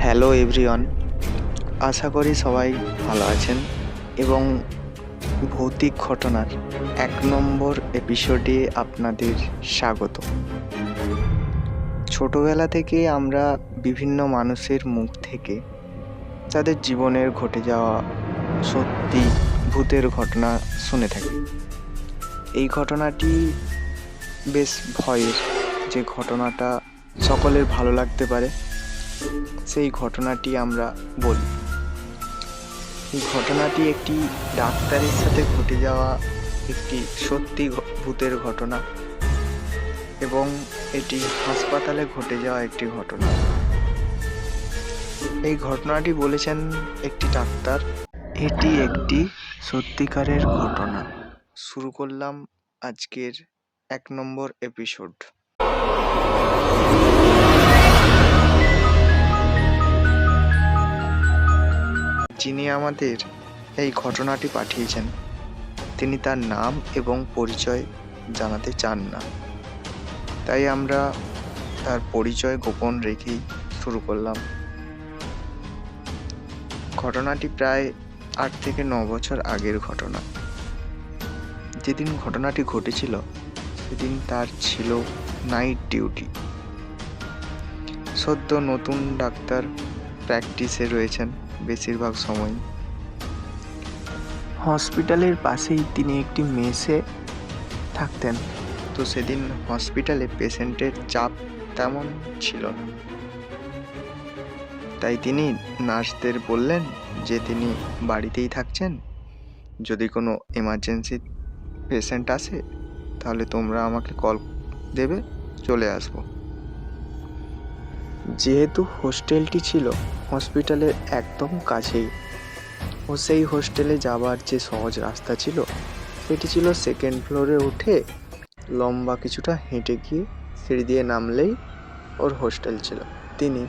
Hello everyone, আশা করি সবাই ভালো আছেন এবং ভৌতিক ঘটনার 1 নম্বর এপিসোডে আপনাদের স্বাগত। ছোটবেলা থেকে আমরা বিভিন্ন মানুষের মুখ থেকে তাদের জীবনের ঘটে যাওয়া সত্যি ভূতের ঘটনা শুনে থাকি। এই ঘটনাটি বেশ ভয়ের, যে ঘটনাটা সকলের ভালো লাগতে পারে সেই ঘটনাটি আমরা বলি। এই ঘটনাটি একটি ডাক্তারের সাথে ঘটে যাওয়া একটি সত্যি ভূতের ঘটনা এবং এটি হাসপাতালে ঘটে যাওয়া একটি ঘটনা। এই ঘটনাটি বলেছেন একটি ডাক্তার। এটি একটি সত্যিকারের ঘটনা। শুরু করলাম আজকের 1 নম্বর এপিসোড। যিনি আমাদের এই ঘটনাটি পাঠিয়েছেন তিনি তার নাম এবং পরিচয় জানাতে চান না, তাই আমরা তার পরিচয় গোপন রেখেই শুরু করলাম। ঘটনাটি প্রায় 8 থেকে 9 বছর আগের ঘটনা। যেদিন ঘটনাটি ঘটেছিল সেদিন তার ছিল নাইট ডিউটি। সদ্য নতুন ডাক্তার প্র্যাকটিসে রয়েছেন বেশিরভাগ সময়। হসপিটালের পাশেই তিনি একটি মেসে থাকতেন। তো সেদিন হসপিটালে পেশেন্টের চাপ তেমন ছিল না, তাই তিনি নার্সদের বললেন যে তিনি বাড়িতেই থাকছেন, যদি কোনো এমার্জেন্সি পেশেন্ট আসে তাহলে তোমরা আমাকে কল দেবে, চলে আসব। যেহেতু হোস্টেলটি ছিল হসপিটালের একদম কাছেই ও সেই হোস্টেলে যাবার যে সহজ রাস্তা ছিল সেটি ছিল 2nd ফ্লোরে উঠে লম্বা কিছুটা হেঁটে গিয়ে সিঁড়ি দিয়ে নামলেই ওর হোস্টেল ছিল। তিনি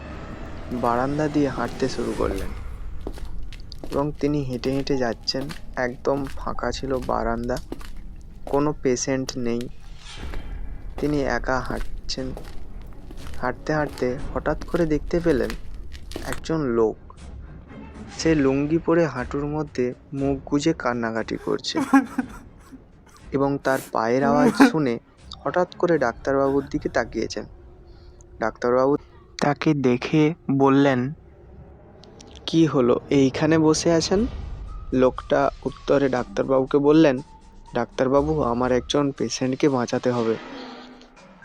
বারান্দা দিয়ে হাঁটতে শুরু করলেন এবং তিনি হেঁটে হেঁটে যাচ্ছেন। একদম ফাঁকা ছিল বারান্দা, কোনো পেশেন্ট নেই। তিনি একা হাঁটছেন। হাঁটতে হাঁটতে হঠাৎ করে দেখতে পেলেন একজন লোক, সে লুঙ্গি পরে হাঁটুর মধ্যে মুখ গুজে কান্নাকাটি করছে এবং তার পায়ের আওয়াজ শুনে হঠাৎ করে ডাক্তারবাবুর দিকে তাকিয়েছেন। ডাক্তারবাবু তাকে দেখে বললেন, কি হলো, এইখানে বসে আছেন? লোকটা উত্তরে ডাক্তারবাবুকে বললেন, ডাক্তারবাবু, আমার একজন পেশেন্টকে বাঁচাতে হবে।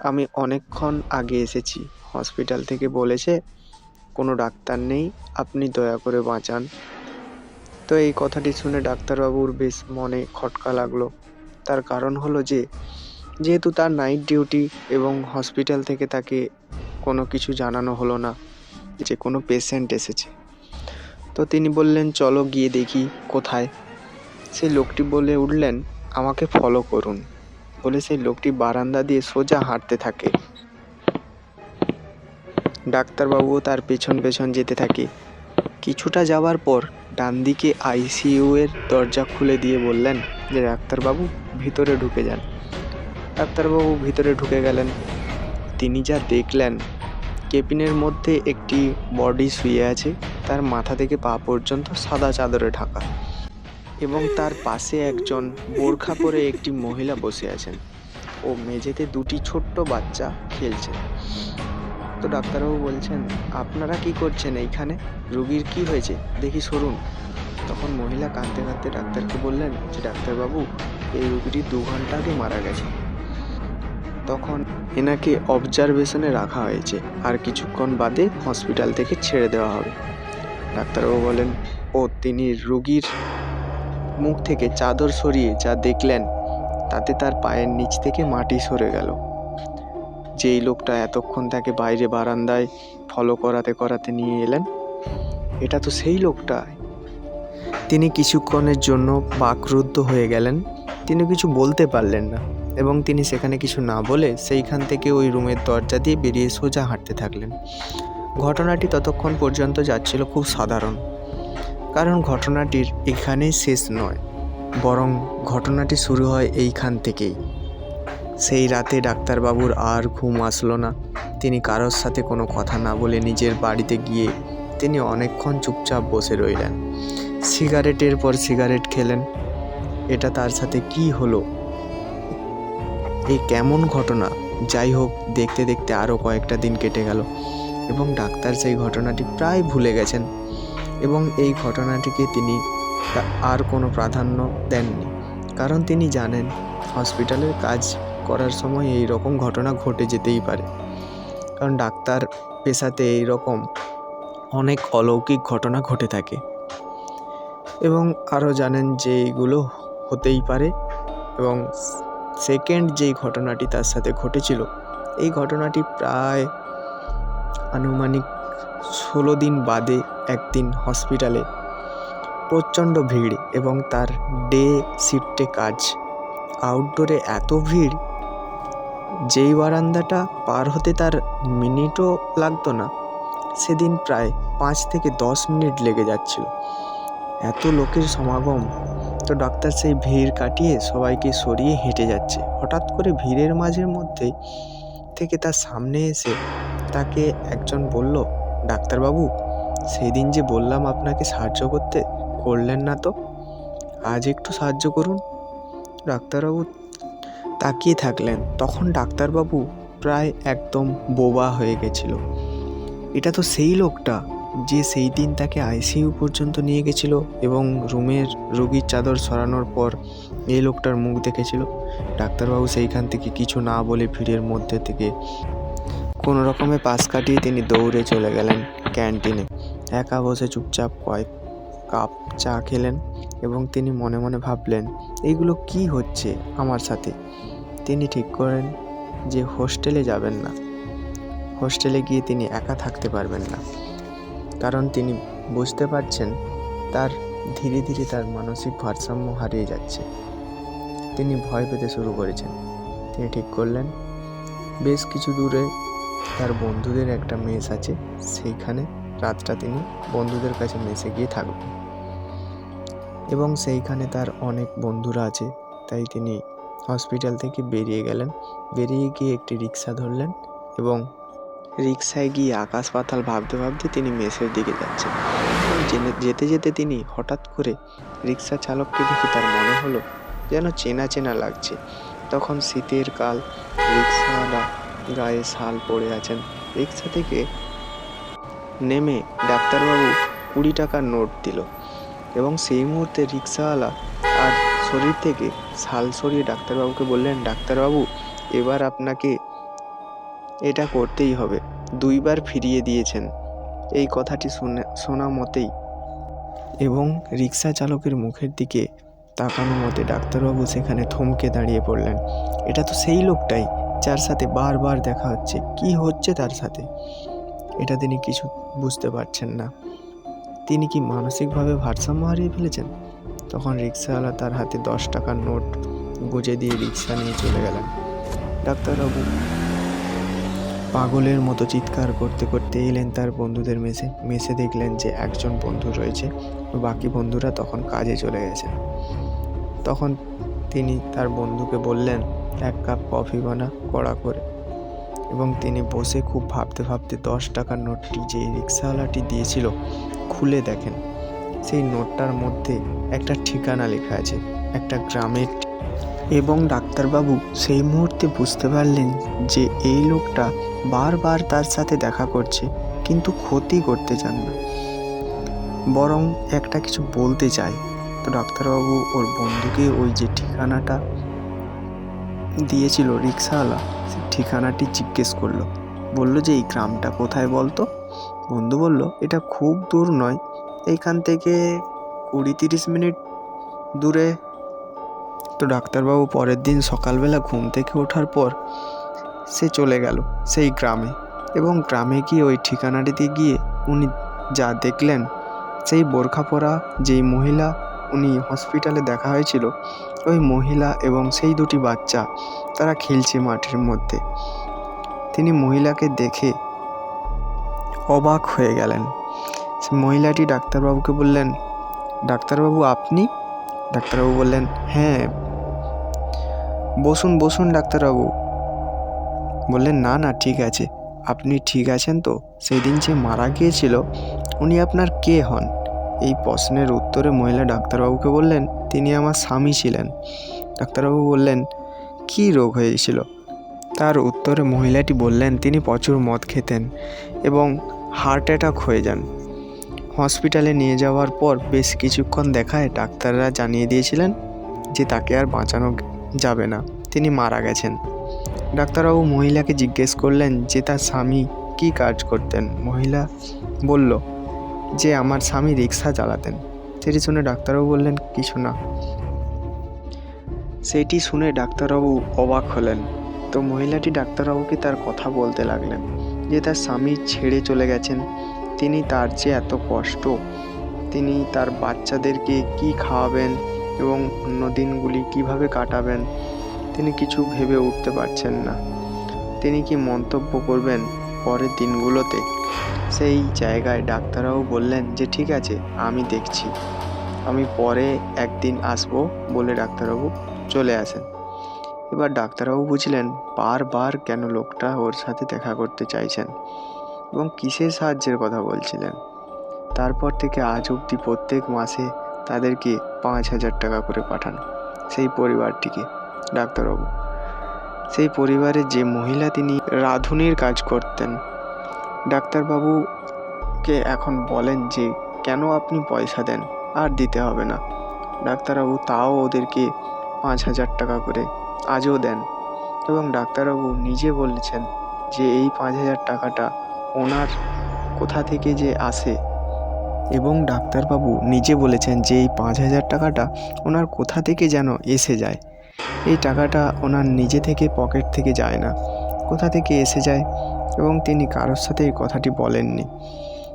আমি অনেকক্ষণ আগে এসেছি, হসপিটাল থেকে বলেছে কোনো ডাক্তার নেই, আপনি দয়া করে বাঁচান। তো এই কথাটি শুনে ডাক্তারবাবুর বেশ মনে খটকা লাগলো। তার কারণ হলো যেহেতু তার নাইট ডিউটি এবং হসপিটাল থেকে তাকে কোনো কিছু জানানো হলো না যে কোনো পেশেন্ট এসেছে। তো তিনি বললেন, চলো গিয়ে দেখি কোথায়। সেই লোকটি বলে উঠলেন, আমাকে ফলো করুন। বলে সেই লোকটি বারান্দা দিয়ে সোজা হাঁটতে থাকে। ডাক্তারবাবুও তার পেছন পেছন যেতে থাকে। কিছুটা যাওয়ার পর ডান দিকে আইসিইউ এর দরজা খুলে দিয়ে বললেন যে ডাক্তারবাবু ভিতরে ঢুকে যান। ডাক্তারবাবু ভিতরে ঢুকে গেলেন। তিনি যা দেখলেন, কেবিনের মধ্যে একটি বডি শুয়ে আছে, তার মাথা থেকে পা পর্যন্ত সাদা চাদরে ঢাকা এবং তার পাশে একজন বোরখা পরে একটি মহিলা বসে আছেন ও মেঝেতে 2টি ছোট্ট বাচ্চা খেলছে। তো ডাক্তারবাবু বলছেন, আপনারা কি করছেন এইখানে? রোগীর কি হয়েছে দেখি, সরুন। তখন মহিলা কাঁদতে কাঁদতে ডাক্তারকে বললেন যে ডাক্তারবাবু, এই রোগীটি 2 ঘন্টা আগে মারা গেছে। তখন এনাকে অবজারভেশনে রাখা হয়েছে, আর কিছুক্ষণ বাদে হসপিটাল থেকে ছেড়ে দেওয়া হবে। ডাক্তারবাবু বলেন, তিনি রোগীর মুখ থেকে চাদর সরিয়ে যা দেখলেন তাতে তার পায়ের নিচ থেকে মাটি সরে গেল। যেই লোকটা এতক্ষণ তাকে বাইরে বারান্দায় ফলো করাতে করাতে নিয়ে এলেন, এটা তো সেই লোকটা। তিনি কিছুক্ষণের জন্য বাকরুদ্ধ হয়ে গেলেন। তিনি কিছু বলতে পারলেন না এবং তিনি সেখানে কিছু না বলে সেইখান থেকে ওই রুমের দরজা দিয়ে বেরিয়ে সোজা হাঁটতে থাকলেন। ঘটনাটি ততক্ষণ পর্যন্ত যাচ্ছিল খুব সাধারণ, কারণ ঘটনাটির এখানেই শেষ নয়, বরং ঘটনাটি শুরু হয় এইখান থেকেই। সেই রাতে ডাক্তারবাবুর আর ঘুম আসলো না। তিনি কারোর সাথে কোনো কথা না বলে নিজের বাড়িতে গিয়ে তিনি অনেকক্ষণ চুপচাপ বসে রইলেন, সিগারেটের পর সিগারেট খেলেন। এটা তার সাথে কি হলো, এই কেমন ঘটনা? যাই হোক, দেখতে দেখতে আরও কয়েকটা দিন কেটে গেল এবং ডাক্তার সেই ঘটনাটি প্রায় ভুলে গেছেন এবং এই ঘটনাটিকে তিনি আর কোনো প্রাধান্য দেননি, কারণ তিনি জানেন হসপিটালের কাজ করার সময় এই রকম ঘটনা ঘটে যেতেই পারে, কারণ ডাক্তার পেশাতে এই রকম অনেক অলৌকিক ঘটনা ঘটে থাকে এবং আরও জানেন যে এইগুলো হতেই পারে। এবং সেকেন্ড যেই ঘটনাটি তার সাথে ঘটেছিল, এই ঘটনাটি প্রায় আনুমানিক 16 দিন বাদে একদিন হসপিটালে প্রচণ্ড ভিড় এবং তার ডে শিফটে কাজ, আউটডোরে এত ভিড়, যেই বারান্দাটা পার হতে তার মিনিটও লাগতো না, সেদিন প্রায় 5 থেকে 10 মিনিট লেগে যাচ্ছিল, এত লোকের সমাগম। তো ডাক্তার সেই ভিড় কাটিয়ে সবাইকে সরিয়ে হেঁটে যাচ্ছে, হঠাৎ করে ভিড়ের মাঝের মধ্যে থেকে তার সামনে এসে তাকে একজন বলল, ডাক্তারবাবু, সেই দিন যে বললাম আপনাকে সাহায্য করতে, করলেন না তো, আজ একটু সাহায্য করুন। ডাক্তারবাবু তাকিয়ে থাকলেন। তখন ডাক্তারবাবু প্রায় একদম বোবা হয়ে গেছিল। এটা তো সেই লোকটা যে সেই দিন তাকে আইসিইউ পর্যন্ত নিয়ে গেছিল এবং রুমের রোগীর চাদর সরানোর পর এই লোকটার মুখ দেখেছিল। ডাক্তারবাবু সেইখান থেকে কিছু না বলে ভিড়ের মধ্যে থেকে কোনো রকমে পাশ কাটিয়ে তিনি দৌড়ে চলে গেলেন ক্যান্টিনে। একা বসে চুপচাপ কয়েক কাপ চা খেলেন এবং তিনি মনে মনে ভাবলেন, এইগুলো কি হচ্ছে আমার সাথে। তিনি ঠিক করেন যে হোস্টেলে যাবেন না, হোস্টেলে গিয়ে তিনি একা থাকতে পারবেন না, কারণ তিনি বুঝতে পারছেন তার ধীরে ধীরে তার মানসিক ভারসাম্য হারিয়ে যাচ্ছে। তিনি ভয় পেতে শুরু করেছেন। তিনি ঠিক করলেন বেশ কিছু দূরে তার বন্ধুদের একটা মেস আছে, সেইখানে রাতটা তিনি বন্ধুদের কাছে মেসে গিয়ে থাকবেন এবং সেইখানে তার অনেক বন্ধুরা আছে। তাই তিনি হসপিটাল থেকে বেরিয়ে গেলেন। বেরিয়ে গিয়ে একটি রিক্সা ধরলেন এবং রিক্সায় গিয়ে আকাশ পাতাল ভাবতে ভাবতে তিনি মেসের দিকে যাচ্ছেন। যেতে যেতে তিনি হঠাৎ করে রিক্সা চালককে দেখে তার মনে হলো যেন চেনা চেনা লাগছে। তখন শীতের কাল, রিক্সাওয়ালা গায়ে শাল পরে আছেন। রিক্সা থেকে নেমে ডাক্তারবাবু 20 টাকার নোট দিল এবং সেই মুহূর্তে রিক্সাওয়ালা আর শরীর থেকে শাল সরিয়ে ডাক্তারবাবুকে বললেন, ডাক্তারবাবু, এবার আপনাকে এটা করতেই হবে, 2 বার ফিরিয়ে দিয়েছেন। এই কথাটি শোনা মতেই এবং রিক্সা চালকের মুখের দিকে তাকানো মতে ডাক্তারবাবু সেখানে থমকে দাঁড়িয়ে পড়লেন। এটা তো সেই লোকটাই যার সাথে বারবার দেখা হচ্ছে। কি হচ্ছে তার সাথে, এটা তিনি কিছু বুঝতে পারছেন না। তিনি কি মানসিকভাবে ভারসাম্য হারিয়ে ফেলেছেন? তখন রিক্সাওয়ালা তার হাতে 10 টাকার নোট গুঁজে দিয়ে রিক্সা নিয়ে চলে গেলেন। ডাক্তারবাবু পাগলের মতো চিৎকার করতে করতে এলেন তার বন্ধুদের মেসে দেখলেন যে একজন বন্ধু রয়েছে, বাকি বন্ধুরা তখন কাজে চলে গেছেন। তখন তিনি তার বন্ধুকে বললেন, 1 কাপ কফি বানা কড়া করে, এবং তিনি বসে খুব ভাবতে ভাবতে 10 টাকার নোটটি যে রিক্সাওয়ালাটি দিয়েছিল খুলে দেখেন। সেই নোটটার মধ্যে একটা ঠিকানা লেখা আছে, একটা গ্রামের। এবং ডাক্তারবাবু সেই মুহূর্তে বুঝতে পারলেন যে এই লোকটা বারবার তার সাথে দেখা করছে, কিন্তু ক্ষতি করতে চান না, বরং একটা কিছু বলতে চায়। তো ডাক্তারবাবু ওর বন্ধুকে ওই যে ঠিকানাটা দিয়েছিল রিক্সাওয়ালা, সেই ঠিকানাটি জিজ্ঞেস করলো। বলল যে এই গ্রামটা কোথায় বলতো? বন্ধু বলল, এটা খুব দূর নয়, এইখান থেকে 20-30 মিনিট দূরে। তো ডাক্তারবাবু পরের দিন সকালবেলা ঘুম থেকে ওঠার পর সে চলে গেল সেই গ্রামে এবং গ্রামে গিয়ে ওই ঠিকানাটিতে গিয়ে উনি যা দেখলেন, সেই বোরখা পরা যেই মহিলা উনি হসপিটালে দেখা হয়েছিল, ওই মহিলা এবং সেই 2টি বাচ্চা তারা খেলছে মাঠের মধ্যে। তিনি মহিলাকে দেখে অবাক হয়ে গেলেন। মহিলাটি ডাক্তারবাবুকে বললেন, ডাক্তারবাবু আপনি? ডাক্তারবাবু বললেন, হ্যাঁ, বসুন বসুন ডাক্তারবাবু। বললেন, না না ঠিক আছে, আপনি ঠিক আছেন তো? সেই দিন যে মারা গিয়েছিল উনি আপনার কে হন? এই প্রশ্নের উত্তরে মহিলা ডাক্তারবাবুকে বললেন, তিনি আমার স্বামী ছিলেন। ডাক্তারবাবু বললেন, কী রোগ হয়েছিল? তার উত্তরে মহিলাটি বললেন, তিনি প্রচুর মদ খেতেন এবং হার্ট অ্যাটাক হয়ে যান। হসপিটালে নিয়ে যাওয়ার পর বেশ কিছুক্ষণ দেখায় ডাক্তাররা জানিয়ে দিয়েছিলেন যে তাকে আর বাঁচানো যাবে না, তিনি মারা গেছেন। ডাক্তারবাবু মহিলাকে জিজ্ঞেস করলেন যে তার স্বামী কী কাজ করতেন। মহিলা বলল যে আমার স্বামী রিক্সা চালাতেন। সেটি শুনে ডাক্তারবাবু বললেন, কিছু না। সেটি শুনে ডাক্তারবাবু অবাক হলেন। তো মহিলাটি ডাক্তারবাবুকে তার কথা বলতে লাগলেন যে তার স্বামী ছেড়ে চলে গেছেন, তিনি তার যে এত কষ্ট, তিনি তার বাচ্চাদেরকে কি খাওয়াবেন এবং অন্য দিনগুলি কিভাবে কাটাবেন, তিনি কিছু ভেবে উঠতে পারছেন না। তিনি কি মন্তব্য করবেন পরের দিনগুলোতে? সেই জায়গায় ডাক্তারবাবু বললেন যে ঠিক আছে, আমি দেখছি, আমি পরে একদিন আসবো বলে ডাক্তারবাবু চলে আসেন। এবার ডাক্তারবাবু বুঝলেন বারবার কেন লোকটা ওর সাথে দেখা করতে চাইছেন এবং কিসের সাহায্যের কথা বলছিলেন। তারপর থেকে আজ অবধি প্রত্যেক মাসে তাদেরকে 5,000 টাকা করে পাঠান সেই পরিবারটিকে ডাক্তারবাবু। সেই পরিবারে যে মহিলা, তিনি রাঁধুনির কাজ করতেন। ডাক্তারবাবুকে এখন বলেন যে কেন আপনি পয়সা দেন, আর দিতে হবে না। ডাক্তারবাবু তাও ওদেরকে 5,000 টাকা করে আজও দেন এবং ডাক্তারবাবু নিজে বলেছেন যে এই 5,000 টাকাটা ওনার কোথা থেকে যে আসে, এবং ডাক্তারবাবু নিজে বলেছেন যে এই 5,000 টাকাটা ওনার কোথা থেকে যেন এসে যায়। এই টাকাটা ওনার নিজে থেকে পকেট থেকে যায় না, কোথা থেকে এসে যায়, এবং তিনি কারোর সাথে এই কথাটি বলেননি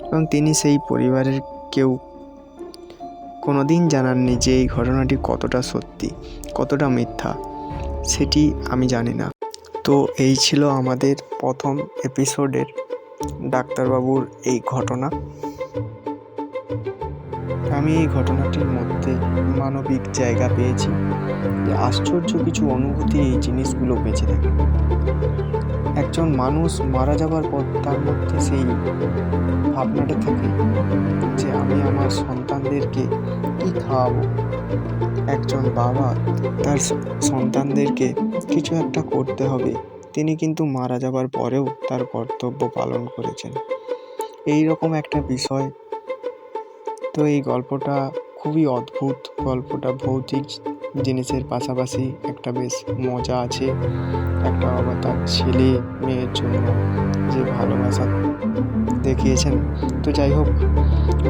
এবং তিনি সেই পরিবারের কেউ কোনো দিন জানাননি যে এই ঘটনাটি কতটা সত্যি, কতটা মিথ্যা, সেটি আমি জানি না। তো এই ছিল আমাদের প্রথম এপিসোডের ডাক্তারবাবুর এই ঘটনা। আমি এই ঘটনাটির মধ্যে মানবিক জায়গা পেয়েছি যে আশ্চর্য কিছু অনুভূতি এই জিনিসগুলো বেঁচে থাকে। একজন মানুষ মারা যাবার পর তার মধ্যে সেই ভাবনাটা থাকে যে আমি আমার সন্তানদেরকে কী খাওয়াবো। একজন বাবা তার সন্তানদেরকে কিছু একটা করতে হবে, তিনি কিন্তু মারা যাবার পরেও তার কর্তব্য পালন করেছেন। এই রকম একটা বিষয়। তো এই গল্পটা খুবই অদ্ভুত। গল্পটা ভৌতিক জিনিসের পাশাপাশি একটা বেশ মজা আছে। একটা বাবা তার ছেলে মেয়ের জন্য যে ভালোবাসা দেখিয়েছেন। তো যাই হোক,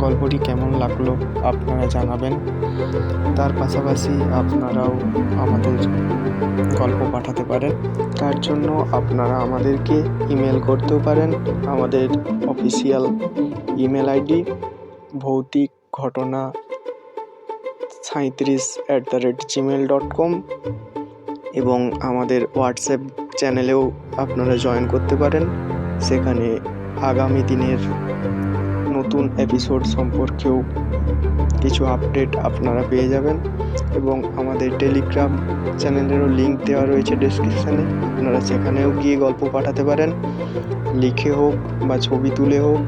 গল্পটি কেমন লাগলো আপনারা জানাবেন। তার পাশাপাশি আপনারাও আমাদের গল্প পাঠাতে পারেন। তার জন্য আপনারা আমাদেরকে ইমেল করতেও পারেন। আমাদের অফিসিয়াল ইমেল আইডি ভৌতিক ঘটনা 37@gmail.com, এবং আমাদের হোয়াটসঅ্যাপ চ্যানেলেও আপনারা জয়েন করতে পারেন। সেখানে আগামী দিনের নতুন এপিসোড সম্পর্কেও কিছু আপডেট আপনারা পেয়ে যাবেন, এবং আমাদের টেলিগ্রাম চ্যানেলেরও লিঙ্ক দেওয়া রয়েছে ডেসক্রিপশানে। আপনারা সেখানেও গিয়ে গল্প পাঠাতে পারেন, লিখে হোক বা ছবি তুলে হোক।